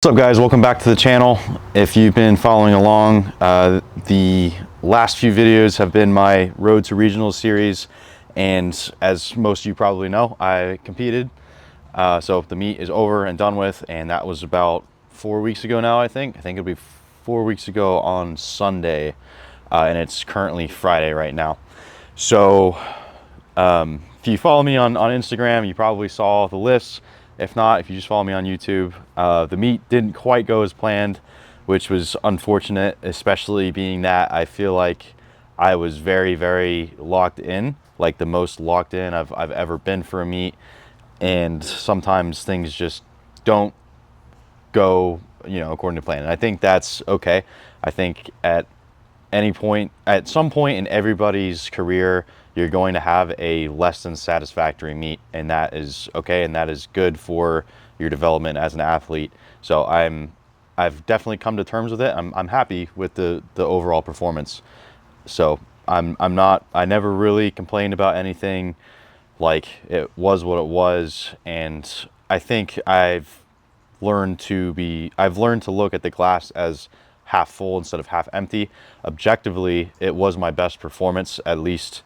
What's up guys, welcome back to the channel. If you've been following along, the last few videos have been my Road to Regionals series, and as most of you probably know, I competed. So the meet is over and done with, and that was about 4 weeks ago now, I think it'll be 4 weeks ago on Sunday, and it's currently Friday right now. So if you follow me on Instagram, you probably saw the list. If not, if you just follow me on YouTube, the meet didn't quite go as planned, which was unfortunate, especially being that I feel like I was very, very locked in, like the most locked in I've ever been for a meet. And sometimes things just don't go, according to plan. And I think that's okay. I think at some point in everybody's career, you're going to have a less than satisfactory meet, and that is okay, and that is good for your development as an athlete. So I've definitely come to terms with it. I'm happy with the overall performance. So I never really complained about anything. Like, it was what it was, and I think I've learned to look at the glass as half full instead of half empty. Objectively, it was my best performance, at least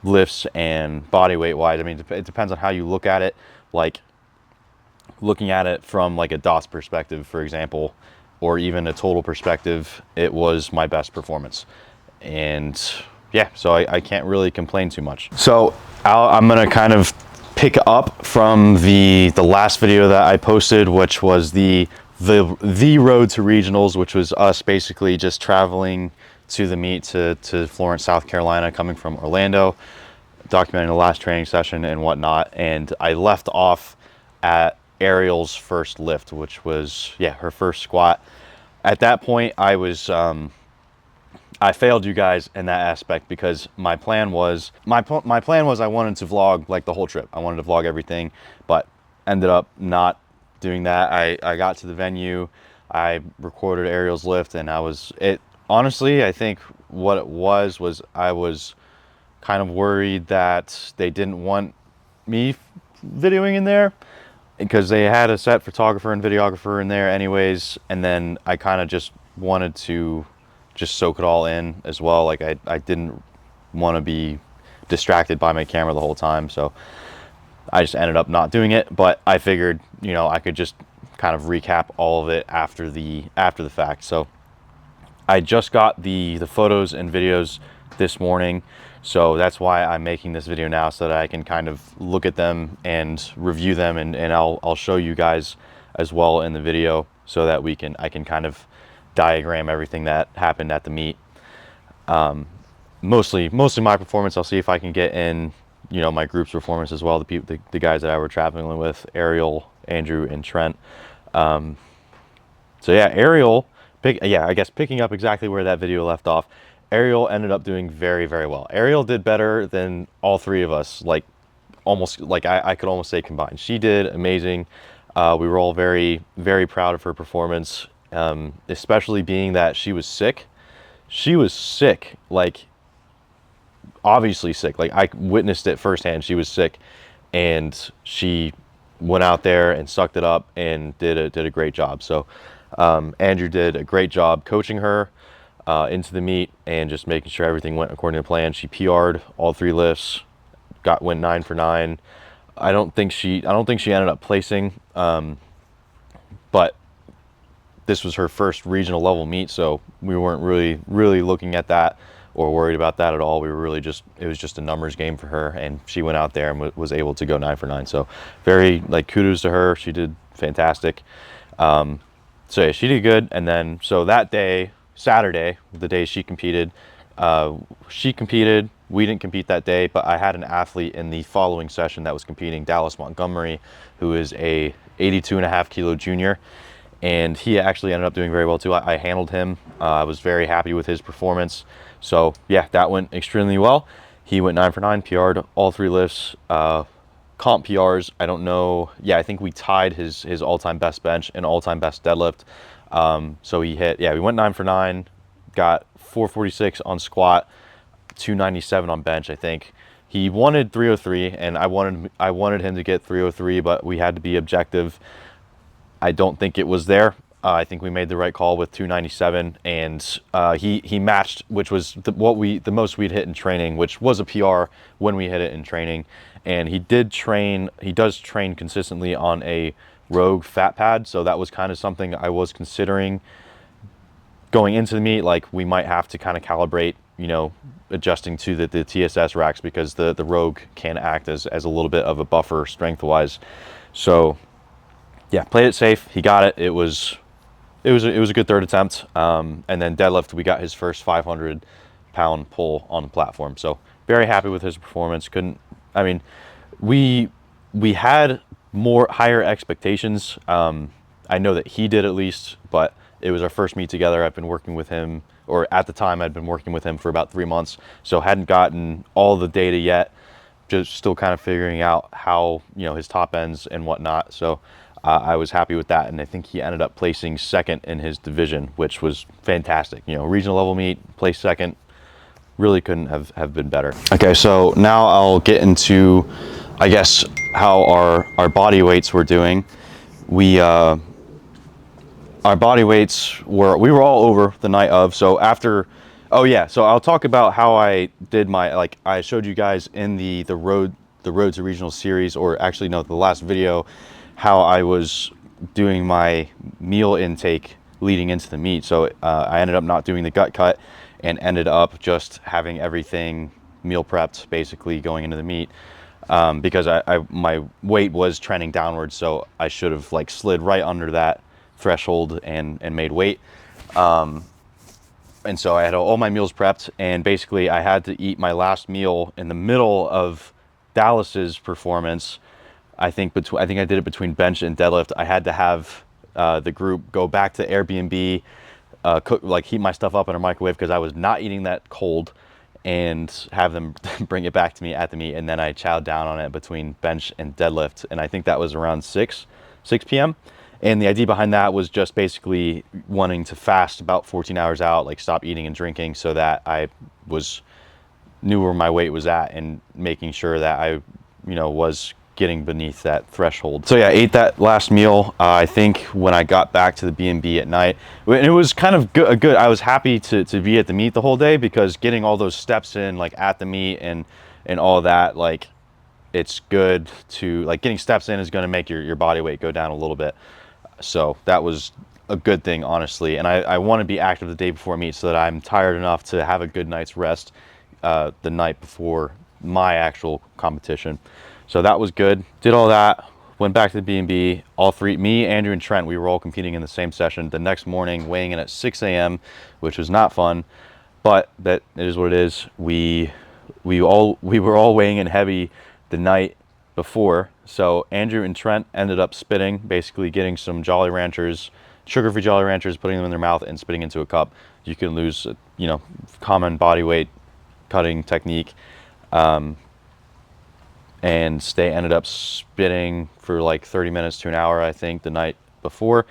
lifts and body weight wise. I mean, it depends on how you look at it. Like, looking at it from like a DOTS perspective, for example, or even a total perspective, it was my best performance. And yeah, so I can't really complain too much. So I'm gonna kind of pick up from the last video that I posted, which was the Road to Regionals, which was us basically just traveling to the meet to Florence, South Carolina, coming from Orlando, documenting the last training session and whatnot. And I left off at Arielle's first lift, which was, yeah, her first squat. At that point, I failed you guys in that aspect, because my plan was I wanted to vlog like the whole trip. I wanted to vlog everything, but ended up not doing that. I got to the venue, I recorded Arielle's lift, and honestly, I think what it was I was kind of worried that they didn't want me videoing in there, because they had a set photographer and videographer in there anyways, and then I kind of just wanted to just soak it all in as well. Like, I didn't want to be distracted by my camera the whole time, so I just ended up not doing it. But I figured, I could just kind of recap all of it after the fact. So I just got the photos and videos this morning, so that's why I'm making this video now, so that I can kind of look at them and review them, and I'll show you guys as well in the video, so that I can kind of diagram everything that happened at the meet. Mostly my performance. I'll see if I can get in, my group's performance as well, the guys that I were traveling with, Arielle, Andrew, and Trent. So yeah, Arielle, I guess picking up exactly where that video left off, Arielle ended up doing very, very well. Arielle did better than all three of us, like almost, like I could almost say combined. She did amazing. We were all very, very proud of her performance, especially being that she was sick. She was sick, like obviously sick. Like, I witnessed it firsthand. She was sick, and she went out there and sucked it up and did a great job. So Andrew did a great job coaching her into the meet and just making sure everything went according to plan. She PR'd all 3 lifts, went 9 for 9. I don't think she ended up placing, but this was her first regional level meet, so we weren't really looking at that or worried about that at all. We were really it was just a numbers game for her, and she went out there and was able to go 9 for 9. So very, kudos to her. She did fantastic. So yeah, she did good. And then, so that day, Saturday, the day she competed, we didn't compete that day, but I had an athlete in the following session that was competing, Dallas Montgomery, who is a 82.5 kilo junior. And he actually ended up doing very well too. I handled him. I was very happy with his performance. So yeah, that went extremely well. He went 9 for 9, PR'd all 3 lifts. Comp PRs, I don't know. Yeah, I think we tied his all-time best bench and all-time best deadlift. So he we went 9 for 9, got 446 on squat, 297 on bench, I think. He wanted 303, and I wanted him to get 303, but we had to be objective. I don't think it was there. I think we made the right call with 297, and he matched, which was the most we'd hit in training, which was a PR when we hit it in training. And he does train consistently on a Rogue fat pad, so that was kind of something I was considering going into the meet. Like, we might have to kind of calibrate, adjusting to the TSS racks, because the Rogue can act as a little bit of a buffer strength wise. So yeah, played it safe. He got it. It was a good third attempt. And then deadlift, we got his first 500-pound pull on the platform. So very happy with his performance. I mean, we had higher expectations. I know that he did, at least, but it was our first meet together. I've been working with him, or at the time I'd been working with him for about 3 months. So hadn't gotten all the data yet. Just still kind of figuring out how, his top ends and whatnot. So I was happy with that, and I think he ended up placing second in his division, which was fantastic. Regional level meet, placed second, really couldn't have been better. Okay, so now I'll get into, I guess, how our body weights were doing. Our body weights we were all over the night of. So oh yeah, so I'll talk about how I did I showed you guys in the Road to Regional series, or actually no, the last video, how I was doing my meal intake leading into the meet. So I ended up not doing the gut cut and ended up just having everything meal prepped basically going into the meet, because my weight was trending downwards, so I should have slid right under that threshold and made weight. And so I had all my meals prepped, and basically I had to eat my last meal in the middle of Dallas's performance. I think I did it between bench and deadlift. I had to have the group go back to Airbnb, heat my stuff up in a microwave, because I was not eating that cold, and have them bring it back to me at the meet. And then I chowed down on it between bench and deadlift. And I think that was around 6 p.m. And the idea behind that was just basically wanting to fast about 14 hours out, stop eating and drinking, so that I knew where my weight was at, and making sure that I, was getting beneath that threshold. So yeah, I ate that last meal. I think when I got back to the B&B at night, and it was kind of good. I was happy to be at the meet the whole day, because getting all those steps in, at the meet and all that, it's good to, getting steps in is going to make your body weight go down a little bit. So that was a good thing, honestly. And I want to be active the day before meet, so that I'm tired enough to have a good night's rest the night before my actual competition. So that was good. Did all that, went back to the B&B. All three, me, Andrew, and Trent, we were all competing in the same session the next morning, weighing in at 6 a.m., which was not fun, but that it is what it is. We were all weighing in heavy the night before. So Andrew and Trent ended up spitting, basically getting some Jolly Ranchers, sugar-free Jolly Ranchers, putting them in their mouth and spitting into a cup. You can lose, common body weight cutting technique. And they ended up spitting for 30 minutes to an hour, I think, the night before.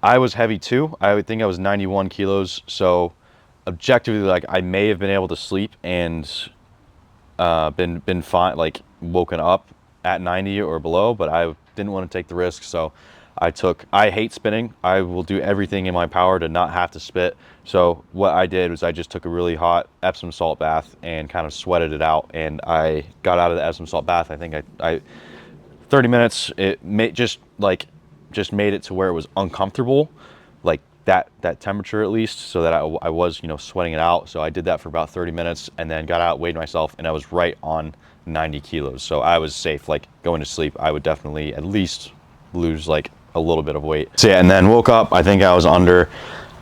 I was heavy too. I would think I was 91 kilos. So objectively, I may have been able to sleep and been fine, woken up at 90 or below, but I didn't want to take the risk. So I hate spitting. I will do everything in my power to not have to spit. So what I did was I just took a really hot Epsom salt bath and kind of sweated it out. And I got out of the Epsom salt bath. I think I 30 minutes, just made it to where it was uncomfortable, that temperature at least, so that I was, sweating it out. So I did that for about 30 minutes and then got out, weighed myself, and I was right on 90 kilos. So I was safe. Going to sleep, I would definitely at least lose a little bit of weight. So yeah, and then woke up, I think I was under.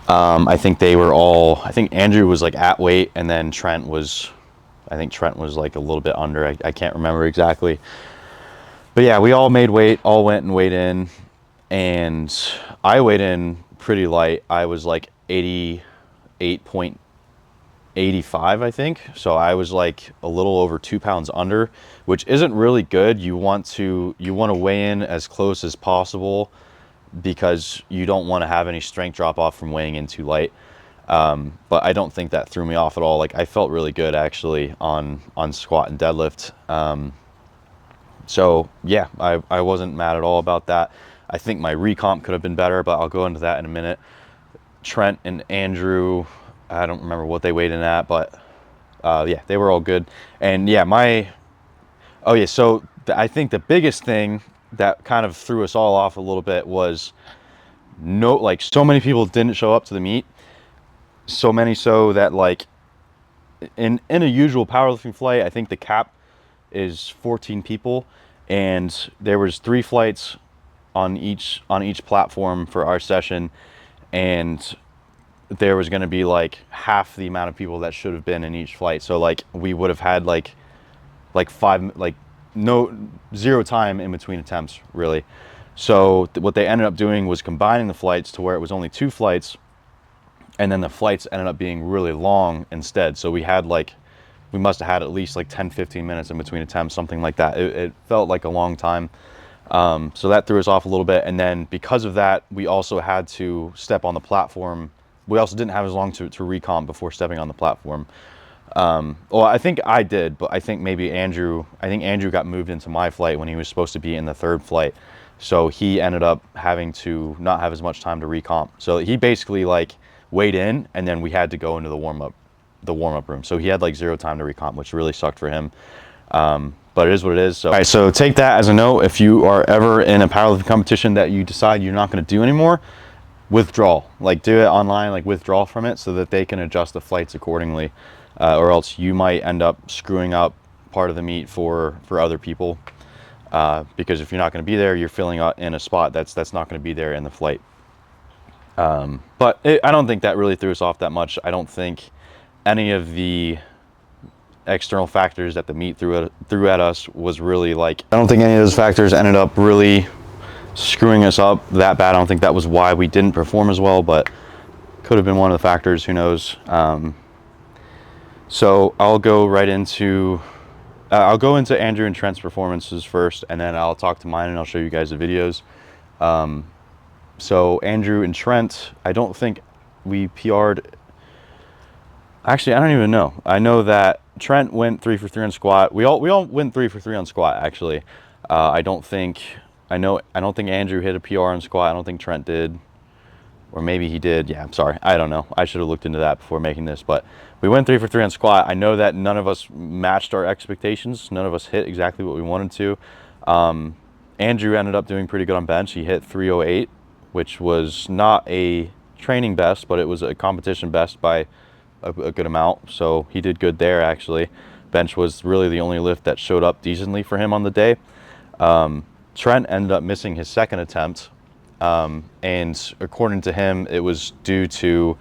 I think Andrew was at weight, and then Trent was a little bit under. I can't remember exactly. But yeah, we all made weight, all went and weighed in, and I weighed in pretty light. I was 88.85, I think. So I was a little over 2 pounds under, which isn't really good. You want to weigh in as close as possible, because you don't want to have any strength drop off from weighing in too light. But I don't think that threw me off at all. I felt really good actually on squat and deadlift. So yeah, I wasn't mad at all about that. I think my recomp could have been better, but I'll go into that in a minute. Trent and Andrew, I don't remember what they weighed in at, but yeah, they were all good. And yeah, so I think the biggest thing that kind of threw us all off a little bit was so many people didn't show up to the meet. So many so that like in a usual powerlifting flight, I think the cap is 14 people, and there was 3 flights on each platform for our session, and there was going to be like half the amount of people that should have been in each flight. So like we would have had like zero time in between attempts, really. So what they ended up doing was combining the flights to where it was only 2 flights, and then the flights ended up being really long instead. So we must have had at least like 10-15 minutes in between attempts, something like that. It felt like a long time. So that threw us off a little bit. And then because of that, we also had to step on the platform. We also didn't have as long to recomp before stepping on the platform. Well, I think I did, but I think Andrew got moved into my flight when he was supposed to be in the 3rd flight. So he ended up having to not have as much time to recomp. So he basically like weighed in, and then we had to go into the warm-up room. So he had like 0 time to recomp, which really sucked for him. But it is what it is. So, all right, so take that as a note. If you are ever in a powerlifting competition that you decide you're not going to do anymore, withdraw. Like do it online, like withdraw from it so that they can adjust the flights accordingly. Or else you might end up screwing up part of the meet for other people. Because if you're not going to be there, you're filling out in a spot that's not going to be there in the flight. But I don't think that really threw us off that much. I don't think any of the external factors that the meet threw at us was really like, I don't think any of those factors ended up really screwing us up that bad. I don't think that was why we didn't perform as well, but could have been one of the factors, who knows. So I'll go right into I'll go into Andrew and Trent's performances first, and then I'll talk to mine and I'll show you guys the videos. So Andrew and Trent, I don't think we PR'd. Actually, I don't even know. I know that Trent went 3 for 3 on squat. We all went 3 for 3 on squat, actually. I don't think Andrew hit a PR on squat. I don't think Trent did. Or maybe he did. Yeah, I'm sorry. I don't know. I should have looked into that before making this. But we went 3 for 3 on squat. I know that none of us matched our expectations. None of us hit exactly what we wanted to. Andrew ended up doing pretty good on bench. He hit 308, which was not a training best, but it was a competition best by a good amount. So he did good there, actually. Bench was really the only lift that showed up decently for him on the day. Trent ended up missing his 2nd attempt. And according to him, it was due to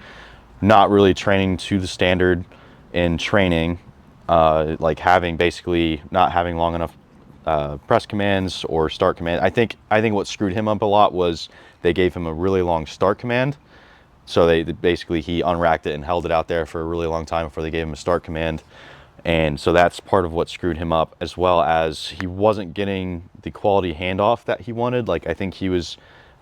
not really training to the standard in training, like basically not having long enough press commands or start command. I think what screwed him up a lot was they gave him a really long start command. So he unracked it and held it out there for a really long time before they gave him a start command. And so that's part of what screwed him up, as well as he wasn't getting the quality handoff that he wanted. Like, I think he was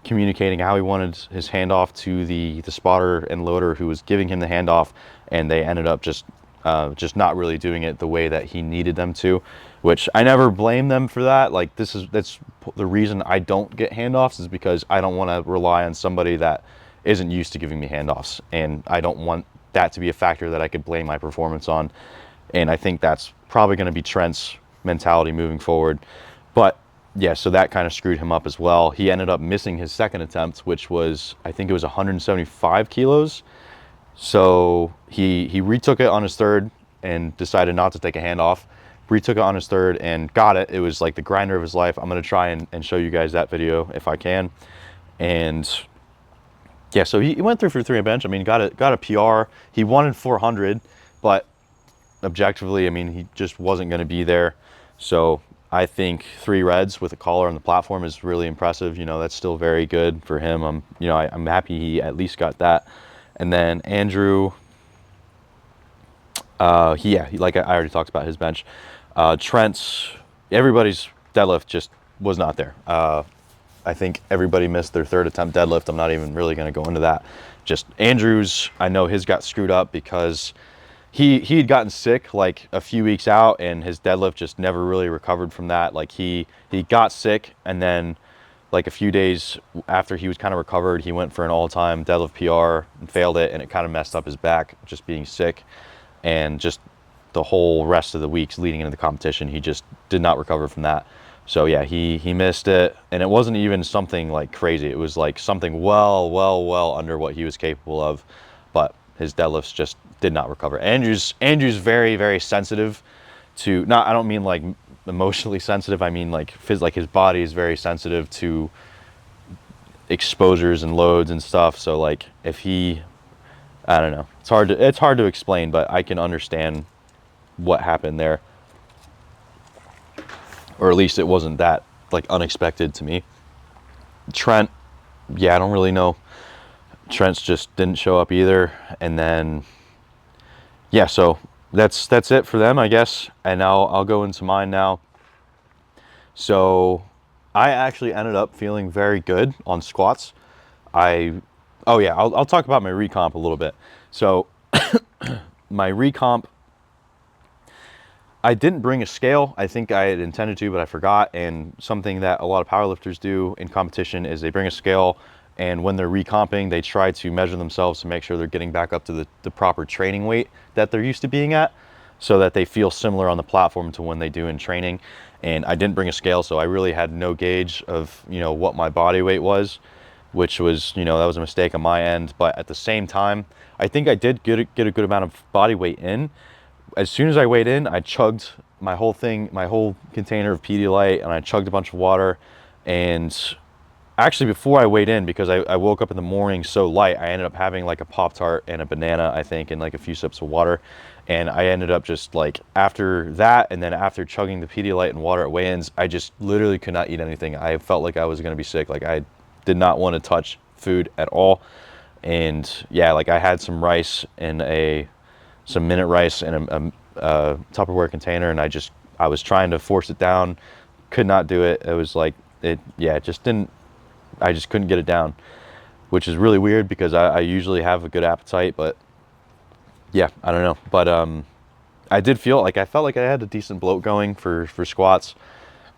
communicating how he wanted his handoff to the spotter and loader who was giving him the handoff, and they ended up just not really doing it the way that he needed them to, which I never blame them for that. Like, that's the reason I don't get handoffs, is because I don't want to rely on somebody that isn't used to giving me handoffs, and I don't want that to be a factor that I could blame my performance on. And I think that's probably going to be Trent's mentality moving forward. But yeah, so that kind of screwed him up as well. He ended up missing his 2nd attempt, which was, I think it was 175 kilos. So he retook it on his 3rd and decided not to take a handoff. Retook it on his 3rd and got it. It was like the grinder of his life. I'm going to try and show you guys that video if I can. And yeah, so he went 3 for 3 on bench. I mean, got a PR. He wanted 400, but objectively, I mean, he just wasn't going to be there. So I think 3 reds with a collar on the platform is really impressive. You know, that's still very good for him. I'm happy he at least got that. And then Andrew, like I already talked about his bench. Trent's, everybody's deadlift just was not there. I think everybody missed their 3rd attempt deadlift. I'm not even really going to go into that. Just Andrew's, I know his got screwed up because he had gotten sick like a few weeks out, and his deadlift just never really recovered from that. Like he got sick, and then like a few days after he was kind of recovered, he went for an all-time deadlift PR and failed it, and it kind of messed up his back, just being sick. And just the whole rest of the weeks leading into the competition, he just did not recover from that. So yeah, he missed it, and it wasn't even something like crazy. It was like something well under what he was capable of, but his deadlifts just did not recover. Andrew's very sensitive to, not, I don't mean like emotionally sensitive, I mean like his body is very sensitive to exposures and loads and stuff. So like if he, I don't know, it's hard to explain, but I can understand what happened there, or at least it wasn't that like unexpected to me. Trent, yeah, I don't really know. Trent's just didn't show up either. And then yeah, so that's it for them, I guess. And now I'll go into mine now. So I actually ended up feeling very good on squats. Oh yeah, I'll talk about my recomp a little bit. So my recomp, I didn't bring a scale. I think I had intended to, but I forgot. And something that a lot of powerlifters do in competition is they bring a scale, and when they're recomping, they try to measure themselves to make sure they're getting back up to the proper training weight that they're used to being at, so that they feel similar on the platform to when they do in training. And I didn't bring a scale, so I really had no gauge of, you know, what my body weight was, which was, you know, that was a mistake on my end. But at the same time, I think I did get a good amount of body weight in. As soon as I weighed in, I chugged my whole container of Pedialyte, and I chugged a bunch of water. And actually, before I weighed in, because I woke up in the morning so light, I ended up having like a Pop-Tart and a banana, I think, and like a few sips of water. And I ended up just like, after that, and then after chugging the Pedialyte and water at weigh-ins, I just literally could not eat anything. I felt like I was going to be sick. Like I did not want to touch food at all. And yeah, like I had some rice and some minute rice in a Tupperware container, and I was trying to force it down, could not do it. It was like, I just couldn't get it down, which is really weird because I usually have a good appetite, but yeah, I don't know. But I felt like I had a decent bloat going for squats,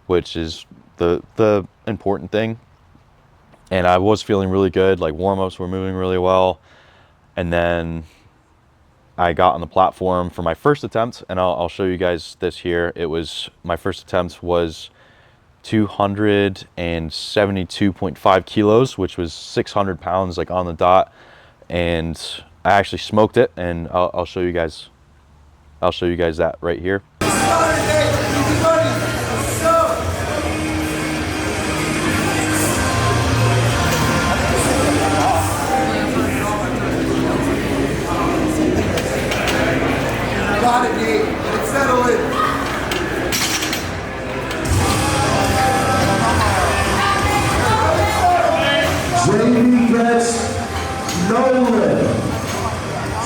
which is the important thing. And I was feeling really good, like warm-ups were moving really well. And then I got on the platform for my first attempt, and I'll show you guys this here. My first attempt was 272.5 kilos, which was 600 pounds, like on the dot. And I actually smoked it, and I'll show you guys that right here.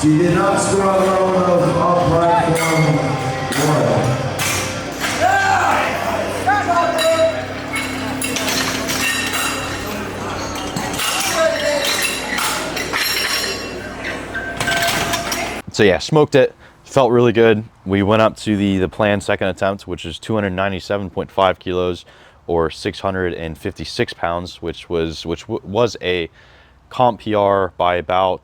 She did not score low enough on platform 1. So yeah, smoked it, felt really good. We went up to the planned second attempt, which is 297.5 kilos or 656 pounds, which was a comp PR by about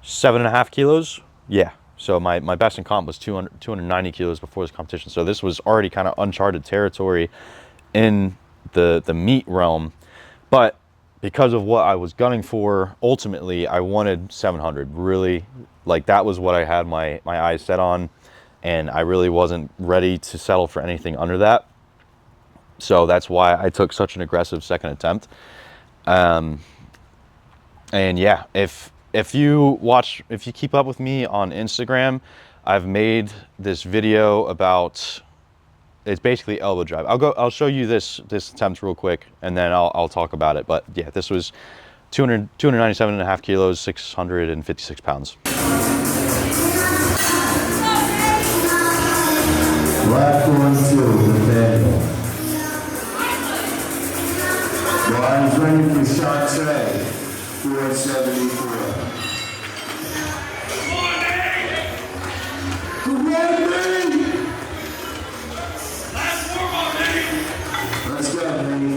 7.5 kilos. Yeah, so my best in comp was 290 kilos before this competition. So this was already kind of uncharted territory in the meat realm. But because of what I was gunning for, ultimately I wanted 700. Really, like that was what I had my eyes set on, and I really wasn't ready to settle for anything under that. So that's why I took such an aggressive second attempt. And yeah, if you keep up with me on Instagram, I've made this video about, it's basically elbow drive. I'll show you this attempt real quick, and then I'll talk about it. But yeah, this was 297.5 kilos, 656 pounds. Platform 2, Nathaniel. Brian's ready for shot today. 474. Good one, baby! Let's go, baby.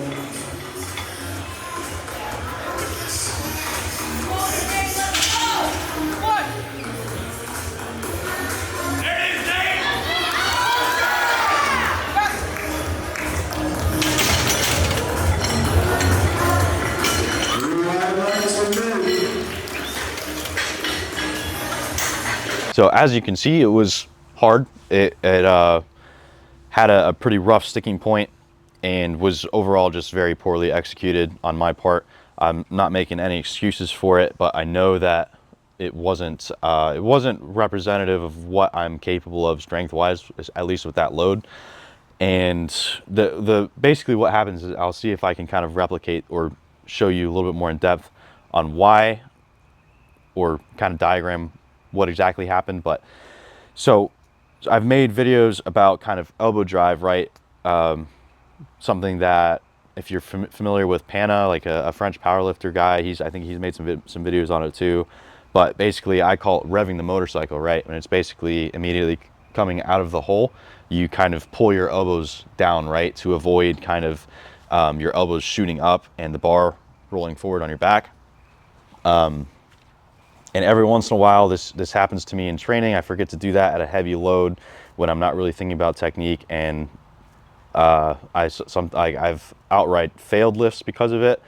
So as you can see, it was hard. It had a pretty rough sticking point and was overall just very poorly executed on my part. I'm not making any excuses for it, but I know that it wasn't representative of what I'm capable of strength-wise, at least with that load. And the basically what happens is I'll see if I can kind of replicate or show you a little bit more in depth on why, or kind of diagram what exactly happened. But so I've made videos about kind of elbow drive, right? Something that, if you're familiar with Pana, like a French powerlifter guy, I think he's made some videos on it too. But basically I call it revving the motorcycle, right? And it's basically immediately coming out of the hole, you kind of pull your elbows down, right? To avoid kind of your elbows shooting up and the bar rolling forward on your back. And every once in a while, this happens to me in training. I forget to do that at a heavy load when I'm not really thinking about technique, and I've outright failed lifts because of it,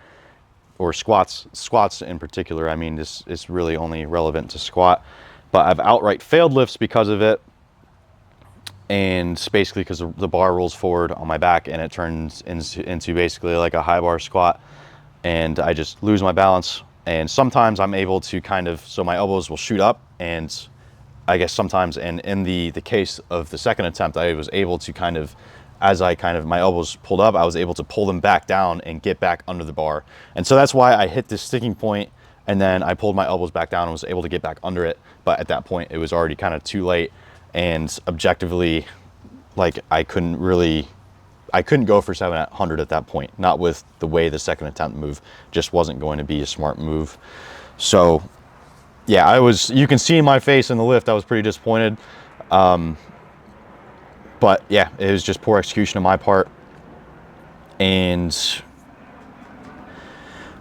or squats in particular. I mean, this is really only relevant to squat, but I've outright failed lifts because of it, and basically because the bar rolls forward on my back and it turns into basically like a high bar squat, and I just lose my balance. And sometimes I'm able to kind of, so my elbows will shoot up, and I guess sometimes, and in the case of the second attempt, I was able to kind of, as my elbows pulled up, I was able to pull them back down and get back under the bar. And so that's why I hit this sticking point, and then I pulled my elbows back down and was able to get back under it. But at that point, it was already kind of too late, and objectively, like, I couldn't go for 700 at that point. Not with the way the second attempt move just wasn't going to be a smart move. So yeah, you can see in my face in the lift, I was pretty disappointed. But yeah, it was just poor execution on my part. And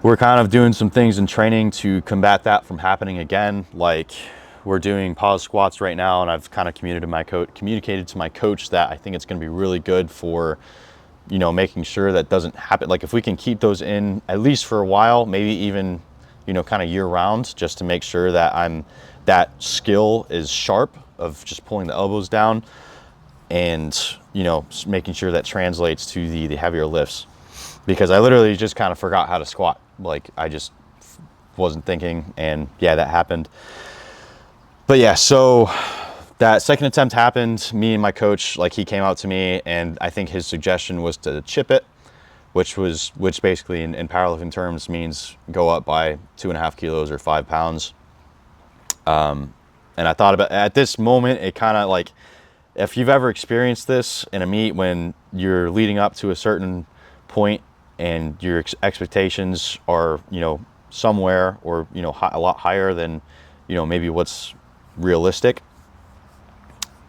we're kind of doing some things in training to combat that from happening again. Like, we're doing pause squats right now, and I've kind of communicated to my coach that I think it's going to be really good for, you know, making sure that doesn't happen. Like, if we can keep those in at least for a while, maybe even, you know, kind of year round, just to make sure that that skill is sharp of just pulling the elbows down, and, you know, making sure that translates to the heavier lifts. Because I literally just kind of forgot how to squat. Like, I just wasn't thinking, and yeah, that happened. But yeah, so that second attempt happened. Me and my coach, like, he came out to me, and I think his suggestion was to chip it, which basically in powerlifting terms means go up by 2.5 kilos or 5 pounds. And I thought about, at this moment, it kind of like, if you've ever experienced this in a meet when you're leading up to a certain point and your expectations are, you know, somewhere, or, you know, a lot higher than, you know, maybe what's realistic,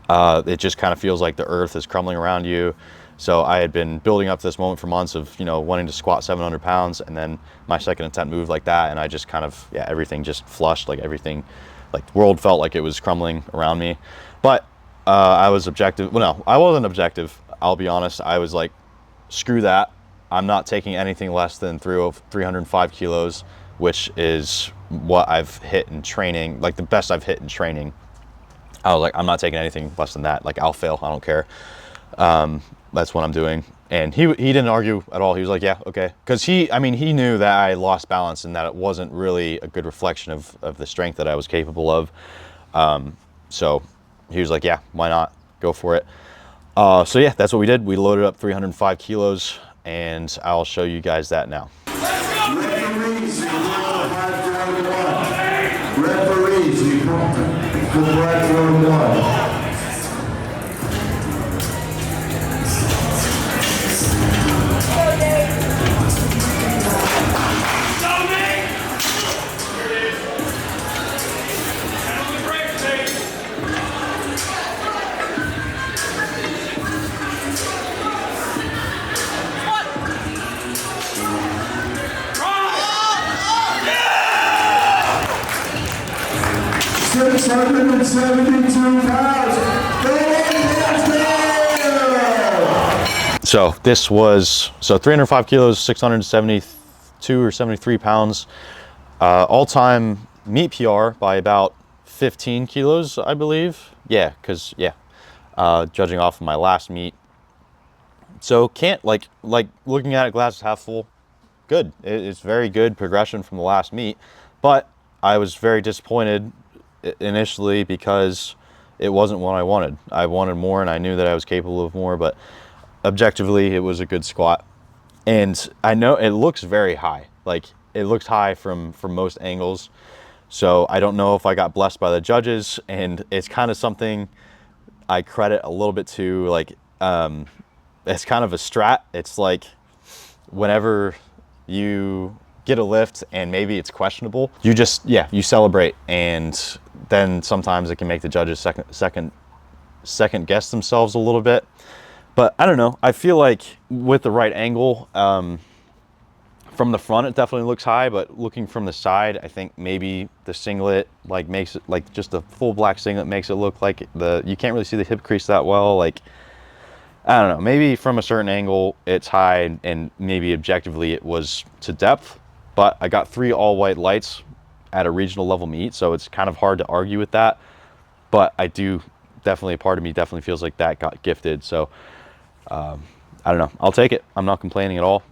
it just kind of feels like the earth is crumbling around you. So I had been building up to this moment for months of, you know, wanting to squat 700 pounds, and then my second attempt moved like that, and I just kind of, yeah, everything just flushed, like everything, like the world felt like it was crumbling around me. But I was objective. Well, no, I wasn't objective. I'll be honest. I was like, screw that. I'm not taking anything less than 305 kilos, which is what I've hit in training, like the best I've hit in training. I was like, I'm not taking anything less than that. Like, I'll fail, I don't care. That's what I'm doing. And he didn't argue at all. He was like, yeah, okay. Because he knew that I lost balance and that it wasn't really a good reflection of the strength that I was capable of. So he was like, yeah, why not? Go for it. So yeah, that's what we did. We loaded up 305 kilos, and I'll show you guys that now. Referees, you come right from one. So this was, 305 kilos, 672 or 73 pounds, all-time meet PR by about 15 kilos, I believe. Yeah, because, yeah, judging off of my last meet. So can't, like looking at it glass half full, good. It's very good progression from the last meet, but I was very disappointed initially because it wasn't what I wanted. I wanted more, and I knew that I was capable of more, but objectively it was a good squat. And I know it looks very high, like it looks high from most angles. So I don't know if I got blessed by the judges, and it's kind of something I credit a little bit to, like, it's kind of a strat. It's like whenever you get a lift and maybe it's questionable, you just, yeah, you celebrate, and then sometimes it can make the judges second guess themselves a little bit. But I don't know, I feel like with the right angle, from the front it definitely looks high, but looking from the side, I think maybe the singlet like makes it, like just a full black singlet makes it look like you can't really see the hip crease that well. Like, I don't know, maybe from a certain angle it's high, and maybe objectively it was to depth, but I got 3 all white lights at a regional level meet, so it's kind of hard to argue with that. But I do definitely, a part of me definitely feels like that got gifted. So I don't know, I'll take it. I'm not complaining at all,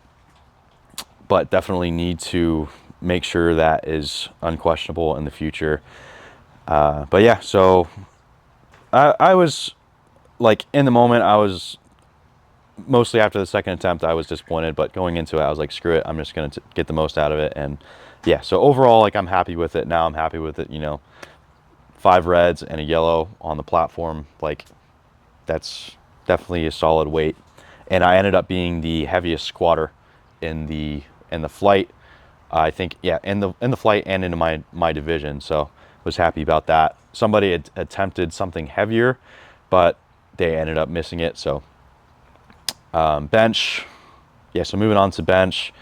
but definitely need to make sure that is unquestionable in the future. But yeah, so I was like, in the moment, I was mostly after the second attempt, I was disappointed, but going into it, I was like, screw it, I'm just going to get the most out of it. And yeah, so overall, like, I'm happy with it. Now I'm happy with it, you know, 5 reds and a yellow on the platform. Like, that's definitely a solid weight. And I ended up being the heaviest squatter in the flight. I think, yeah, in the flight and into my division. So was happy about that. Somebody had attempted something heavier, but they ended up missing it. So bench, yeah, so moving on to bench.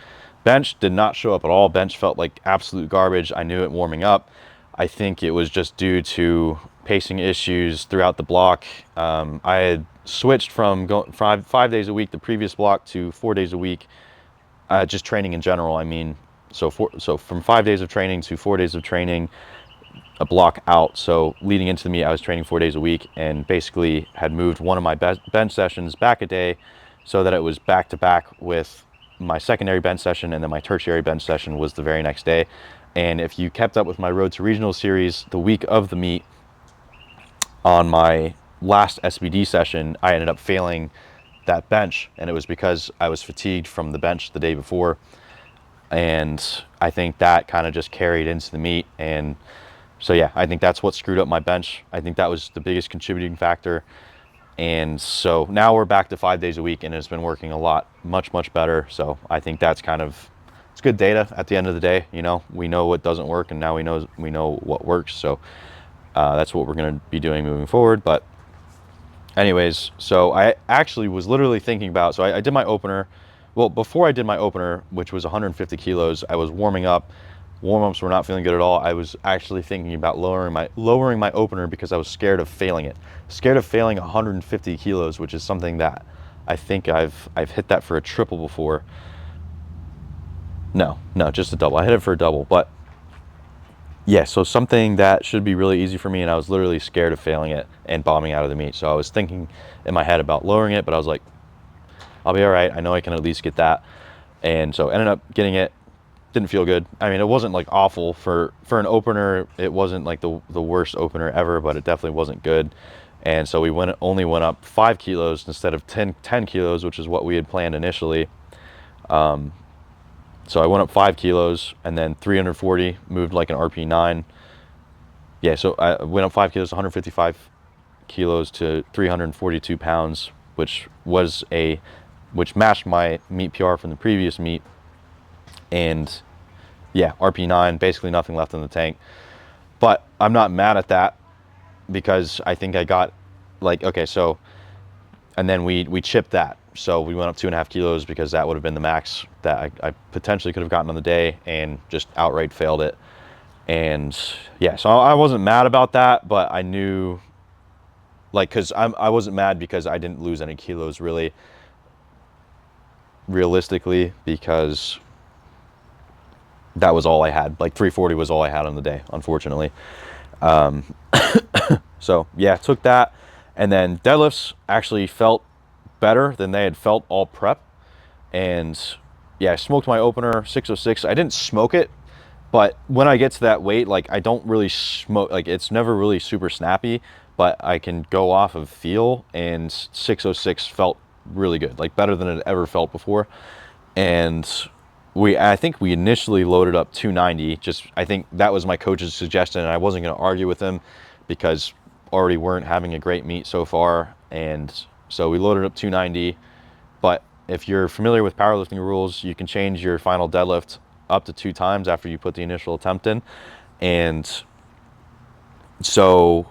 Bench did not show up at all. Bench felt like absolute garbage. I knew it warming up. I think it was just due to pacing issues throughout the block. I had switched from going 5 days a week the previous block to 4 days a week, just training in general. I mean, so from 5 days of training to 4 days of training, a block out. So leading into the meet, I was training 4 days a week, and basically had moved one of my bench sessions back a day, so that it was back to back with my secondary bench session, and then my tertiary bench session was the very next day. And if you kept up with my Road to Regional series, the week of the meet, on my last SBD session, I ended up failing that bench, and it was because I was fatigued from the bench the day before. And I think that kind of just carried into the meet. And so yeah, I think that's what screwed up my bench. I think that was the biggest contributing factor. And so now we're back to 5 days a week, and it's been working a lot, much better. So I think that's kind of, it's good data at the end of the day. You know, we know what doesn't work, and now we know what works. So that's what we're going to be doing moving forward. But anyways, so I actually was literally thinking about, so I did my opener. Well, before I did my opener, which was 150 kilos, I was warming up. Warm-ups were not feeling good at all. I was actually thinking about lowering my opener, because I was scared of failing it. Scared of failing 150 kilos, which is something that I think I've hit that for a triple before. No, just a double. I hit it for a double, but yeah, so something that should be really easy for me, and I was literally scared of failing it and bombing out of the meet. So I was thinking in my head about lowering it, but I was like, I'll be all right. I know I can at least get that. And so ended up getting it. Didn't feel good. I mean, it wasn't like awful for an opener. It wasn't like the worst opener ever, but it definitely wasn't good. And so we only went up 5 kilos instead of 10 kilos, which is what we had planned initially. So I went up 5 kilos, and then 340, moved like an RP 9. Yeah, so I went up 5 kilos, 155 kilos to 342 pounds, which matched my meet PR from the previous meet. And yeah, RP 9, basically nothing left in the tank. But I'm not mad at that, because I think I got, like, okay, so, and then we chipped that. So we went up 2.5 kilos, because that would have been the max that I potentially could have gotten on the day, and just outright failed it. And yeah, so I wasn't mad about that, but I knew, like, because I wasn't mad because I didn't lose any kilos really, realistically, because that was all I had. Like 340 was all I had on the day, unfortunately. So yeah, took that. And then deadlifts actually felt better than they had felt all prep. And yeah, I smoked my opener 606. I didn't smoke it, but when I get to that weight, like I don't really smoke, like it's never really super snappy, but I can go off of feel, and 606 felt really good, like better than it ever felt before. And I think we initially loaded up 290. Just, I think that was my coach's suggestion, and I wasn't going to argue with him because already weren't having a great meet so far. And so we loaded up 290. But if you're familiar with powerlifting rules, you can change your final deadlift up to 2 times after you put the initial attempt in. And so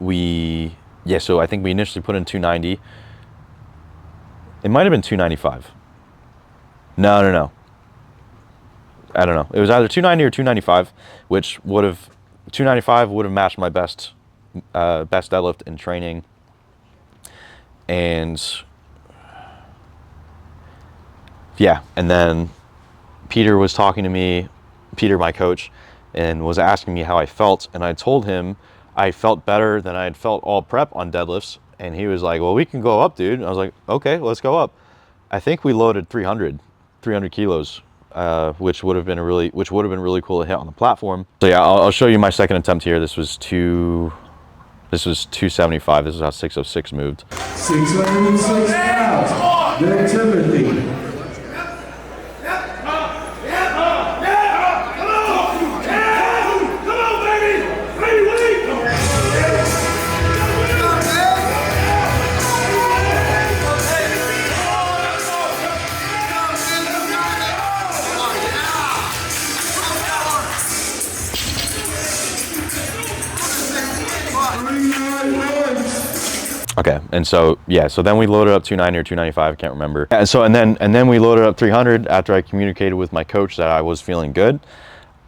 so I think we initially put in 290. It might have been 295. No. I don't know. It was either 290 or 295, which would have 295 would have matched my best deadlift in training. And yeah, and then Peter was talking to me, Peter, my coach, and was asking me how I felt, and I told him I felt better than I had felt all prep on deadlifts, and he was like, "Well, we can go up, dude." And I was like, "Okay, let's go up." I think we loaded 300 kilos, which would have been really cool to hit on the platform. So yeah, I'll show you my second attempt here. This was 275. This is how 606 moved. 606 pounds. Then Timothy. Okay, and so yeah, so then we loaded up 290 or 295, I can't remember. And so and then we loaded up 300 after I communicated with my coach that I was feeling good.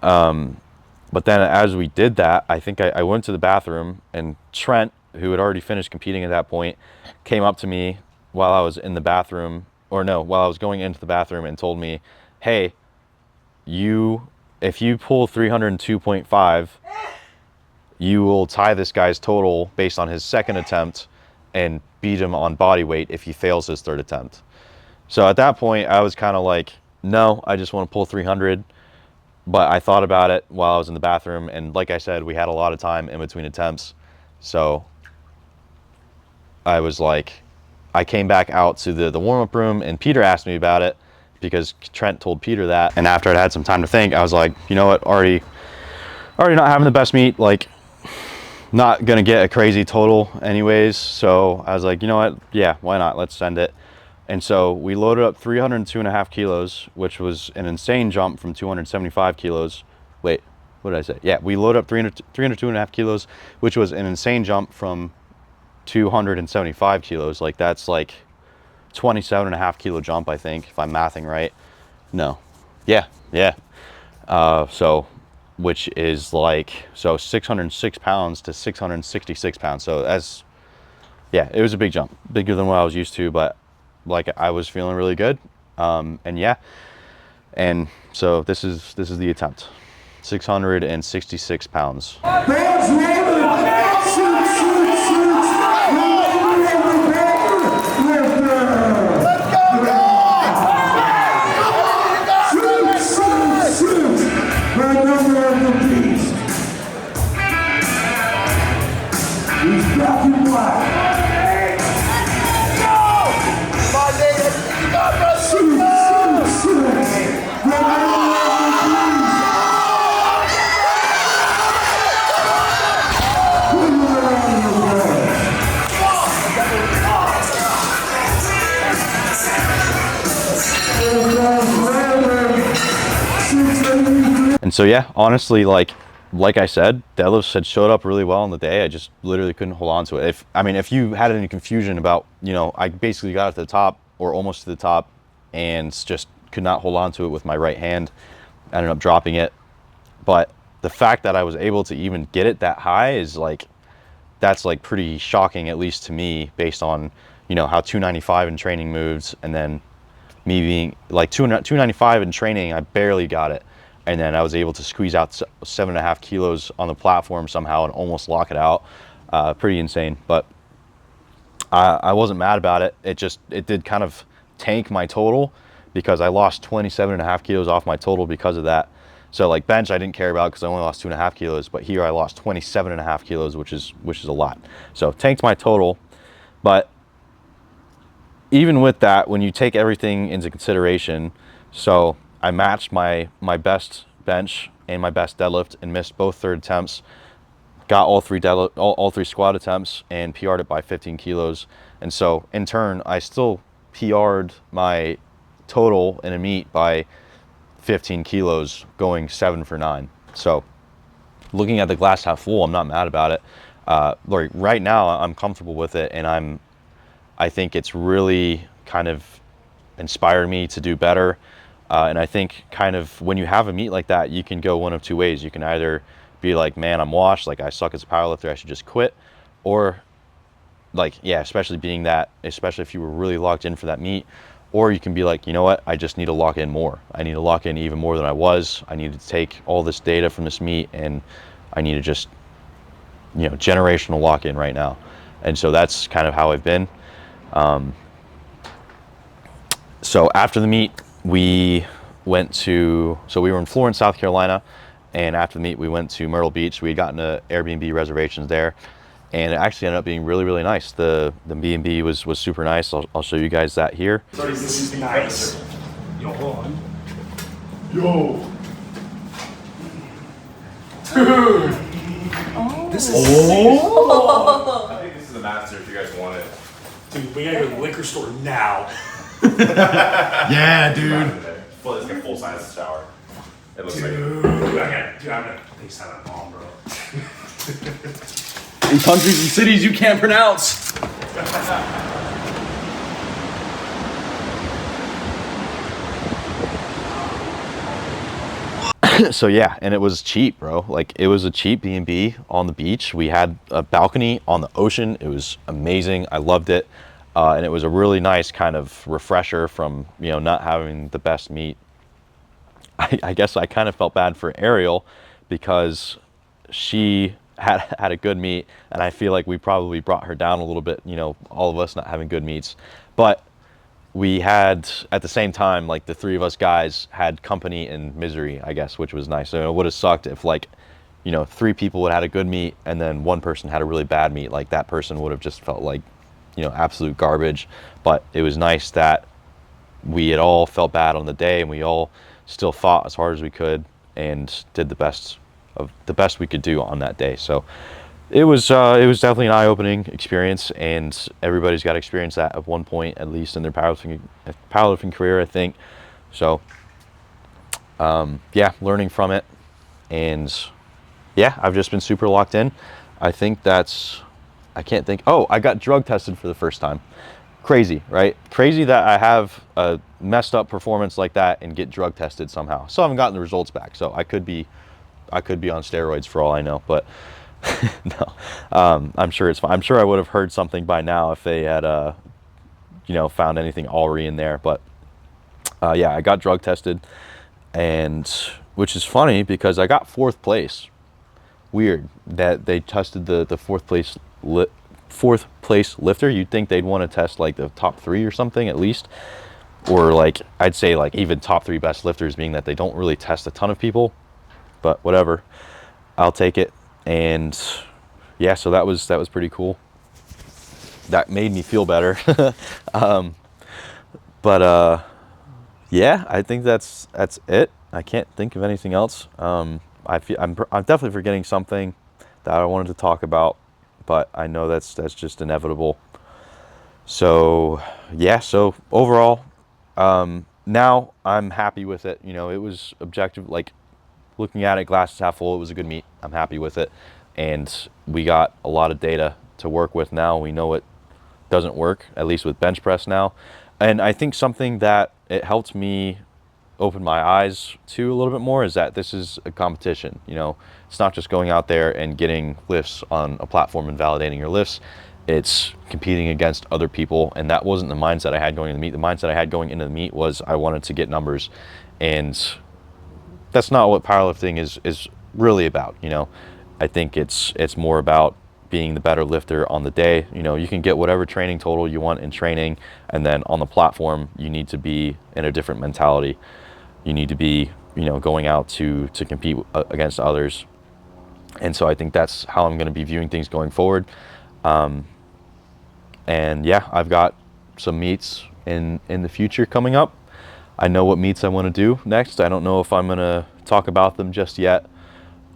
But then as we did that, I think I went to the bathroom, and Trent, who had already finished competing at that point, came up to me while I was in the bathroom, or no, while I was going into the bathroom, and told me, "Hey, if you pull 302.5, you will tie this guy's total based on his second attempt and beat him on body weight if he fails his third attempt." So at that point, I was kind of like, no, I just want to pull 300. But I thought about it while I was in the bathroom, and like I said, we had a lot of time in between attempts. So I was like, I came back out to the warm-up room, and Peter asked me about it because Trent told Peter that. And after I'd had some time to think, I was like, you know what, already not having the best meet, like not gonna get a crazy total anyways. So I was like, you know what, yeah, why not, let's send it. And so we loaded up 302.5 kilos, which was an insane jump from 275 kilos. Wait, what did I say? Yeah, we loaded up 302.5 kilos, which was an insane jump from 275 kilos. Like that's like 27.5 kilo jump, I think, if I'm mathing right. No, yeah. So, which is like, so 606 pounds to 666 pounds. So that's, yeah, it was a big jump, bigger than what I was used to, but like I was feeling really good. And yeah, and so this is the attempt, 666 pounds. And so yeah, honestly, like I said, deadlifts had showed up really well on the day. I just literally couldn't hold on to it. If you had any confusion about, you know, I basically got to the top or almost to the top and just could not hold on to it with my right hand. I ended up dropping it. But the fact that I was able to even get it that high is like, that's like pretty shocking, at least to me, based on, you know, how 295 in training moves, and then me being like 295 in training, I barely got it. and then I was able to squeeze out 7.5 kilos on the platform somehow and almost lock it out. Pretty insane, but I wasn't mad about it. It did kind of tank my total because I lost 27.5 kilos off my total because of that. So like bench, I didn't care about because I only lost 2.5 kilos, but here I lost 27.5 kilos, which is a lot. So tanked my total, but even with that, when you take everything into consideration, so I matched my best bench and my best deadlift and missed both third attempts, got all three squat attempts and PR'd it by 15 kilos. And so in turn, I still PR'd my total in a meet by 15 kilos, going 7 for 9. So looking at the glass half full, I'm not mad about it. Like right now I'm comfortable with it, and I think it's really kind of inspired me to do better. And I think kind of when you have a meet like that, you can go one of two ways. You can either be like, man, I'm washed, like I suck as a powerlifter, I should just quit. Or like, yeah, especially if you were really locked in for that meet. Or you can be like, you know what, I just need to lock in more. I need to lock in even more than I was. I need to take all this data from this meet and I need to just, generational lock in right now. And so that's kind of how I've been. So after the meet, we were in Florence, South Carolina, and after the meet, we went to Myrtle Beach. We had gotten Airbnb reservations there, and it actually ended up being really, really nice. The B&B was super nice. I'll show you guys that here. This is nice. Yo, hold on. Yo. Dude. This is I think this is the master if you guys want it. Dude, we gotta go to the liquor store now. Yeah, dude. Well, it's like a full size shower. It looks like I'm gonna FaceTime my mom, bro. In countries and cities you can't pronounce. So yeah, and it was cheap, bro. Like it was a cheap B&B on the beach. We had a balcony on the ocean. It was amazing. I loved it. And it was a really nice kind of refresher from, not having the best meet. I guess I kind of felt bad for Arielle because she had a good meet, and I feel like we probably brought her down a little bit, all of us not having good meets. But we had, at the same time, like the three of us guys had company and misery, I guess, which was nice. So it would have sucked if three people would have had a good meet and then one person had a really bad meet. Like that person would have just felt like, absolute garbage. But it was nice that we had all felt bad on the day and we all still fought as hard as we could and did the best we could do on that day. So it was definitely an eye-opening experience, and everybody's got to experience that at one point, at least in their powerlifting career, I think. So yeah, learning from it, and yeah, I've just been super locked in. I got drug tested for the first time. Crazy, right? Crazy that I have a messed up performance like that and get drug tested somehow. Still haven't gotten the results back, so I could be on steroids for all I know, but no, I'm sure it's fine. I'm sure I would have heard something by now if they had, found anything already in there. But yeah, I got drug tested, and which is funny because I got 4th place. Weird that they tested the 4th place lifter. You'd think they'd want to test like the top 3 or something at least, or like I'd say like even top 3 best lifters, being that they don't really test a ton of people. But whatever, I'll take it. And yeah, so that was pretty cool. That made me feel better. Yeah, I think that's it. I can't think of anything else. I'm definitely forgetting something that I wanted to talk about, but I know that's just inevitable. So yeah, so overall, now I'm happy with it. It was objective, like looking at it glass half full, it was a good meet. I'm happy with it, and we got a lot of data to work with now. We know it doesn't work, at least with bench press now. And I think something that it helped me open my eyes to a little bit more is that this is a competition. It's not just going out there and getting lifts on a platform and validating your lifts. It's competing against other people, and that wasn't the mindset I had going into the meet. The mindset I had going into the meet was I wanted to get numbers, and that's not what powerlifting is really about. You know, I think it's more about being the better lifter on the day. You know, you can get whatever training total you want in training, and then on the platform, you need to be in a different mentality. You need to be, you know, going out to compete against others. And so I think that's how I'm going to be viewing things going forward. And yeah, I've got some meets in the future coming up. I know what meets I want to do next. I don't know if I'm going to talk about them just yet.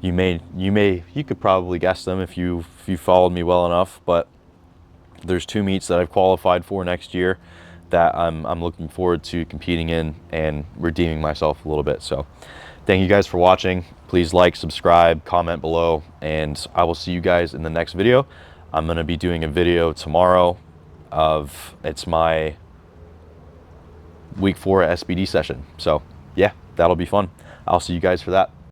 You could probably guess them if you followed me well enough, but there's 2 meets that I've qualified for next year that I'm looking forward to competing in and redeeming myself a little bit. So thank you guys for watching. Please like, subscribe, comment below, and I will see you guys in the next video. I'm going to be doing a video tomorrow it's my week 4 SBD session. So yeah, that'll be fun. I'll see you guys for that.